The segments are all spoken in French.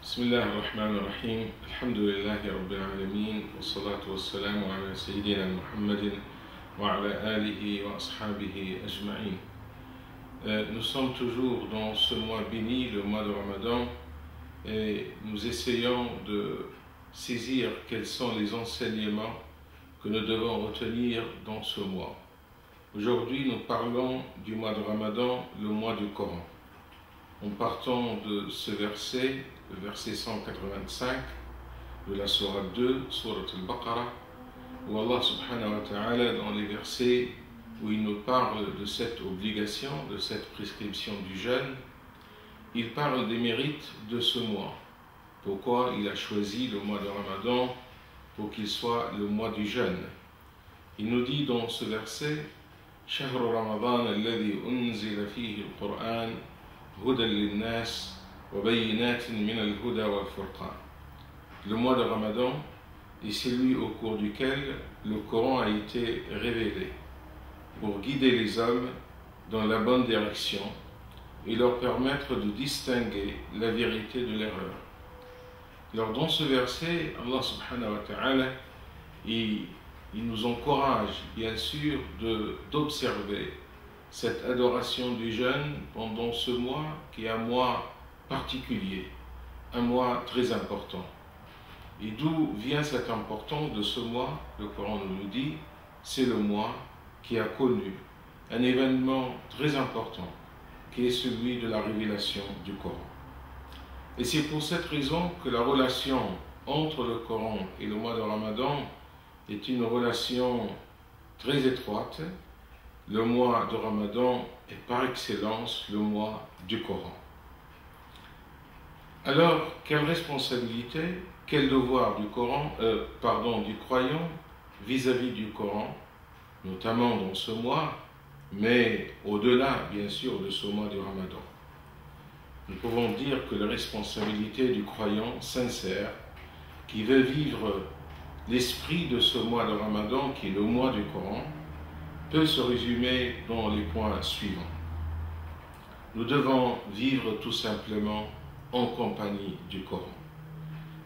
بسم الله الرحمن الرحيم الحمد لله رب العالمين والصلاة والسلام على سيدنا محمد وعلى آله وأصحابه أجمعين. Nous sommes toujours dans ce mois béni, le mois de Ramadan, et nous essayons de saisir quels sont les enseignements que nous devons retenir dans ce mois. Aujourd'hui, nous parlons du mois de Ramadan, le mois du Coran. En partant de ce verset, le verset 185 de la sourate 2, sourate al-Baqarah, où Allah subhanahu wa ta'ala, dans les versets où il nous parle de cette obligation, de cette prescription du jeûne, il parle des mérites de ce mois. Pourquoi il a choisi le mois de Ramadan pour qu'il soit le mois du jeûne. Il nous dit dans ce verset « شهر رمضان الذي أنزل فيه القرآن هدى للناس وبينات من الهدى والفرقان » Le mois de Ramadan est celui au cours duquel le Coran a été révélé pour guider les hommes dans la bonne direction et leur permettre de distinguer la vérité de l'erreur. Alors dans ce verset, Allah subhanahu wa ta'ala, il nous encourage bien sûr d'observer cette adoration du jeûne pendant ce mois qui est un mois particulier, un mois très important. Et d'où vient cette importance de ce mois? Le Coran nous le dit, c'est le mois qui a connu un événement très important qui est celui de la révélation du Coran. Et c'est pour cette raison que la relation entre le Coran et le mois de Ramadan est une relation très étroite. Le mois de Ramadan est par excellence le mois du Coran. Alors, quelle responsabilité, quel devoir du croyant vis-à-vis du Coran, notamment dans ce mois, mais au-delà, bien sûr, de ce mois du Ramadan. Nous pouvons dire que la responsabilité du croyant sincère, qui veut vivre l'esprit de ce mois de Ramadan, qui est le mois du Coran, peut se résumer dans les points suivants. Nous devons vivre tout simplement en compagnie du Coran.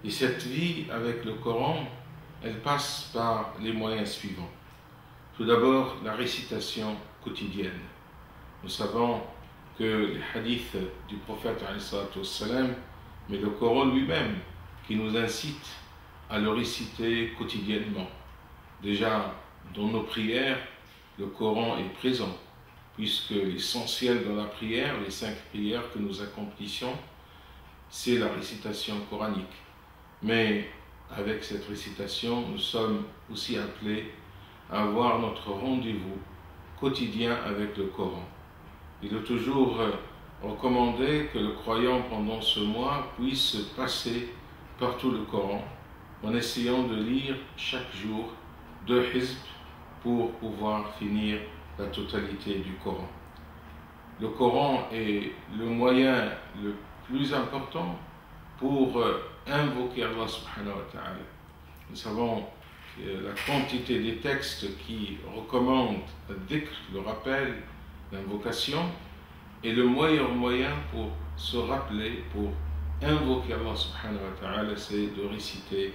Et cette vie avec le Coran, elle passe par les moyens suivants. Tout d'abord, la récitation quotidienne. Nous savons que les hadiths du prophète, mais le Coran lui-même, qui nous incite à le réciter quotidiennement. Déjà, dans nos prières, le Coran est présent, puisque l'essentiel dans la prière, les 5 prières que nous accomplissons, c'est la récitation coranique. Mais avec cette récitation, nous sommes aussi appelés à avoir notre rendez-vous quotidien avec le Coran. Il est toujours recommandé que le croyant pendant ce mois puisse passer par tout le Coran en essayant de lire chaque jour 2 hizb pour pouvoir finir la totalité du Coran. Le Coran est le moyen le plus important pour invoquer Allah subhanahu wa ta'ala. Nous savons la quantité des textes qui recommandent le dhikr, le rappel, l'invocation, et le meilleur moyen pour se rappeler, pour invoquer Allah subhanahu wa ta'ala, c'est de réciter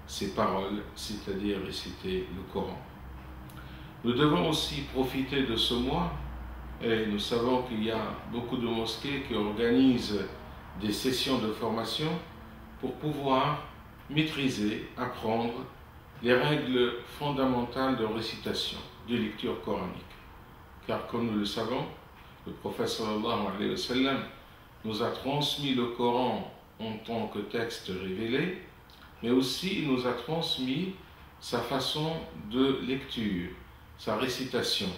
ces paroles, c'est-à-dire réciter le Coran. Nous devons aussi profiter de ce mois, et nous savons qu'il y a beaucoup de mosquées qui organisent des sessions de formation pour pouvoir maîtriser, apprendre les règles fondamentales de récitation, de lecture coranique. Car comme nous le savons, le prophète sallallahu alayhi wa sallam nous a transmis le Coran en tant que texte révélé, mais aussi il nous a transmis sa façon de lecture, sa récitation,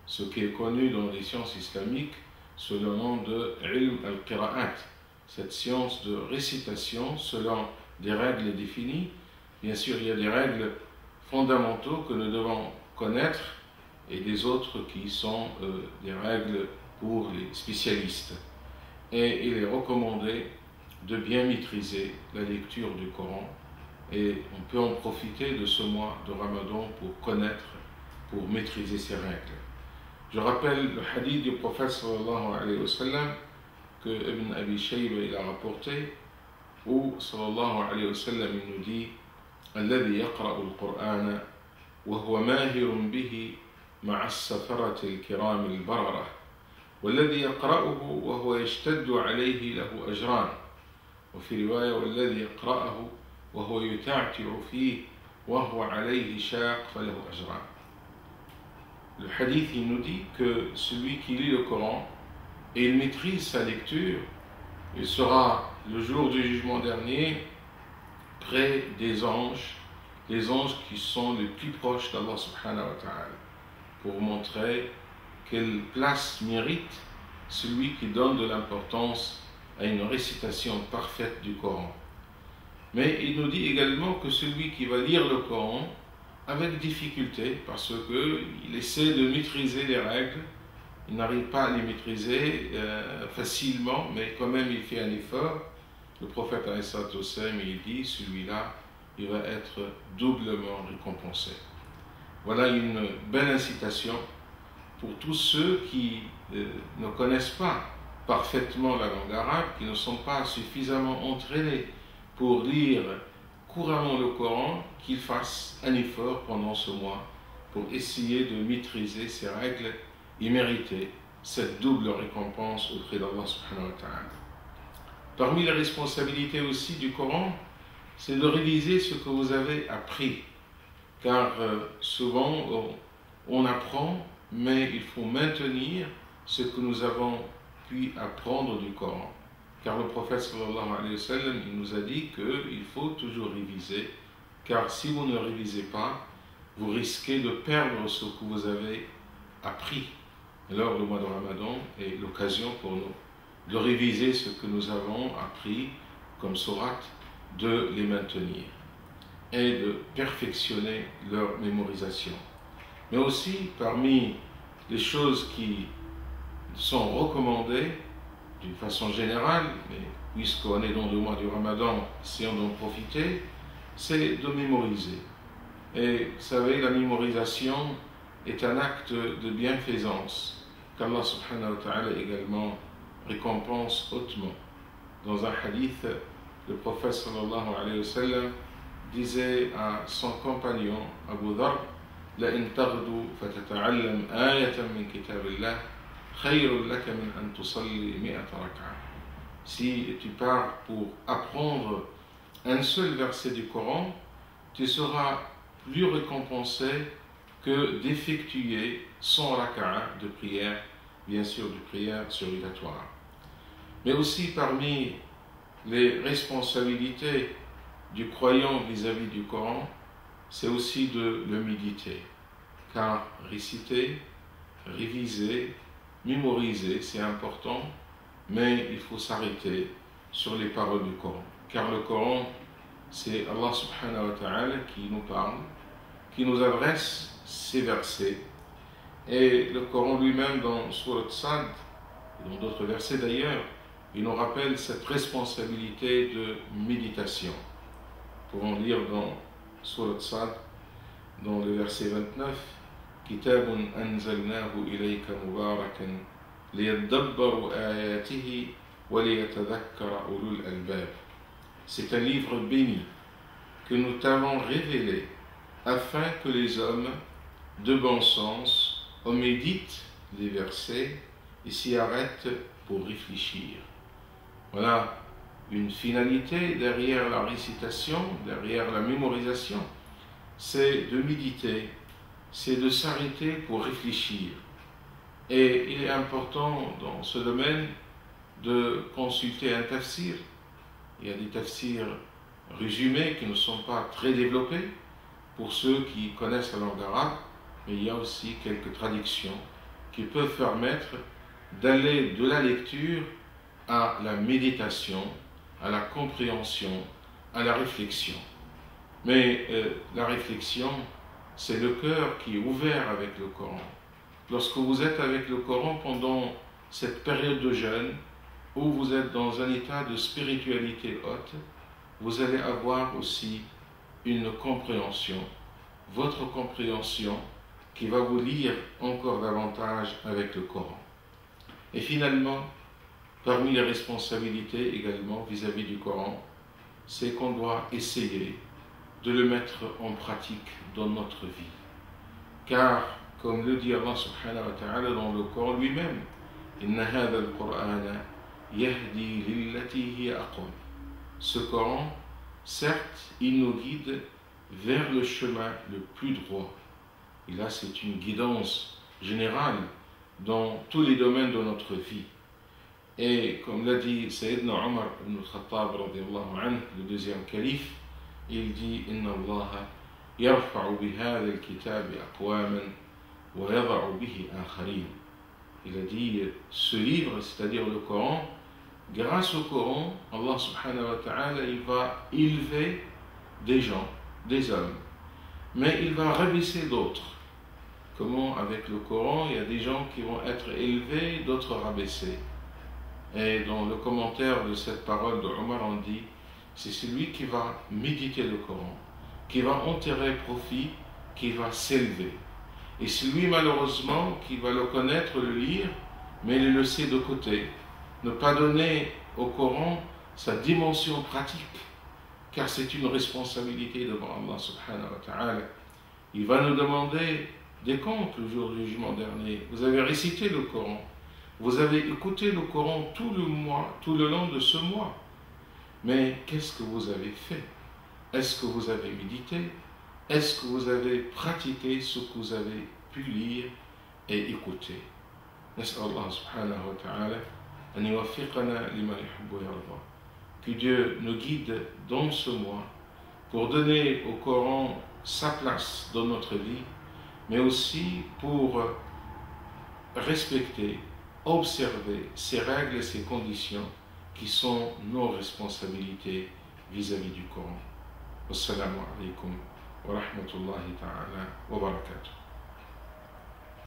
ce qui est connu dans les sciences islamiques sous le nom de ilm al-qira'at, cette science de récitation selon des règles définies. Bien sûr, il y a des règles fondamentaux que nous devons connaître et des autres qui sont des règles pour les spécialistes. Et il est recommandé de bien maîtriser la lecture du Coran et on peut en profiter de ce mois de Ramadan pour connaître, pour maîtriser ces règles. Je rappelle le hadith du prophète sallallahu alayhi wa sallam que Ibn Abi Shayba il a rapporté où, sallallahu alayhi wa sallam, il nous dit الذي يقرأ القرآن وهو ماهر به مع السفرة الكرام البررة والذي يقرأه وهو يشتد عليه له أجران وفي رواية والذي يقرأه وهو يتعتع فيه وهو عليه شاق فله أجران. Le hadith il nous dit que celui qui lit le Coran et il maîtrise sa lecture, il sera le jour du jugement dernier près des anges qui sont les plus proches d'Allah subhanahu wa ta'ala, pour montrer quelle place mérite celui qui donne de l'importance à une récitation parfaite du Coran. Mais il nous dit également que celui qui va lire le Coran avec difficulté, parce qu'il essaie de maîtriser les règles, il n'arrive pas à les maîtriser facilement, mais quand même il fait un effort. Le prophète il dit, celui-là, il va être doublement récompensé. Voilà une belle incitation pour tous ceux qui ne connaissent pas parfaitement la langue arabe, qui ne sont pas suffisamment entraînés pour lire couramment le Coran, qu'ils fassent un effort pendant ce mois pour essayer de maîtriser ces règles et mériter cette double récompense auprès d'Allah subhanahu wa ta'ala. Parmi les responsabilités aussi du Coran, c'est de réviser ce que vous avez appris, car souvent on apprend, mais il faut maintenir ce que nous avons pu apprendre du Coran. Car le prophète sallallahu alayhi wa sallam, il nous a dit qu'il faut toujours réviser, car si vous ne révisez pas, vous risquez de perdre ce que vous avez appris. Alors le mois de Ramadan est l'occasion pour nous de réviser ce que nous avons appris comme sourate, de les maintenir et de perfectionner leur mémorisation. Mais aussi, parmi les choses qui sont recommandées d'une façon générale, mais puisqu'on est dans le mois du Ramadan, essayons d'en profiter, c'est de mémoriser. Et vous savez, la mémorisation est un acte de bienfaisance qu'Allah subhanahu wa ta'ala également récompense hautement. Dans un hadith, le prophète sallallahu alayhi wa sallam disait à son compagnon Abu Dharr, لَإِن تَغْدُوا فَتَتَعَلَّمْ آيَةً مِنْ كِتَابِ اللَّهِ خَيْرٌ لَكَ مِنْ أَن تُصَلِّي 100 رَكْعَةً. Si tu pars pour apprendre un seul verset du Coran, tu seras plus récompensé que d'effectuer 100 rak'a de prière, bien sûr de prière surrogatoire. Mais aussi parmi les responsabilités du croyant vis-à-vis du Coran, c'est aussi de le méditer. Car réciter, réviser, mémoriser, c'est important, mais il faut s'arrêter sur les paroles du Coran. Car le Coran, c'est Allah subhanahu wa ta'ala qui nous parle, qui nous adresse ces versets. Et le Coran lui-même, dans Surat Sad, et dans d'autres versets d'ailleurs, il nous rappelle cette responsabilité de méditation. Nous pouvons lire dans Surat Sad, dans le verset 29, كتاب أنزلناه إليك مباركا ليدبروا آياته وليتذكر أولو الألباب. C'est un livre béni que nous t'avons révélé afin que les hommes de bon sens en méditent les versets et s'y arrêtent pour réfléchir. Voilà une finalité derrière la récitation, derrière la mémorisation, c'est de méditer, c'est de s'arrêter pour réfléchir. Et il est important dans ce domaine de consulter un tafsir. Il y a des tafsirs résumés qui ne sont pas très développés pour ceux qui connaissent la langue arabe, mais il y a aussi quelques traductions qui peuvent permettre d'aller de la lecture à la méditation, à la compréhension, à la réflexion. Mais la réflexion, c'est le cœur qui est ouvert avec le Coran. Lorsque vous êtes avec le Coran pendant cette période de jeûne, où vous êtes dans un état de spiritualité haute, vous allez avoir aussi une compréhension, votre compréhension qui va vous lire encore davantage avec le Coran. Et finalement, parmi les responsabilités également vis-à-vis du Coran, c'est qu'on doit essayer de le mettre en pratique dans notre vie. Car, comme le dit Allah subhanahu wa ta'ala dans le Coran lui-même, Inna hadha al-Qur'ana yahdi lillati hiya aqwam. Ce Coran, certes, il nous guide vers le chemin le plus droit. Et là, c'est une guidance générale dans tous les domaines de notre vie. Et comme l'a dit Sayyidina Omar ibn al-Khattab, le deuxième calife, il dit Inna Allah yarfa'u bihadha al-kitab aqwaman wa yada'u bihi akharin. Il a dit ce livre, c'est-à-dire le Coran, grâce au Coran, Allah subhanahu wa ta'ala, il va élever des gens, des hommes, mais il va rabaisser d'autres. Comment avec le Coran, il y a des gens qui vont être élevés, d'autres rabaissés. Et dans le commentaire de cette parole de Omar, on dit, c'est celui qui va méditer le Coran, qui va en tirer profit, qui va s'élever. Et celui malheureusement qui va le connaître, le lire, mais le laisser de côté. Ne pas donner au Coran sa dimension pratique, car c'est une responsabilité devant Allah subhanahu wa ta'ala. Il va nous demander des comptes le jour du jugement dernier. Vous avez récité le Coran, vous avez écouté le Coran tout le mois, tout le long de ce mois. Mais qu'est-ce que vous avez fait? Est-ce que vous avez médité? Est-ce que vous avez pratiqué ce que vous avez pu lire et écouter? Nas'al Allah subhanahu wa ta'ala an yuwaffiqana lima yuhibbu wa yarda. Que Dieu nous guide dans ce mois pour donner au Coran sa place dans notre vie, mais aussi pour respecter, observer ses règles et ses conditions qui sont nos responsabilités vis-à-vis du Coran. Wassalamu alaikum wa rahmatullahi ta'ala wa barakatuh.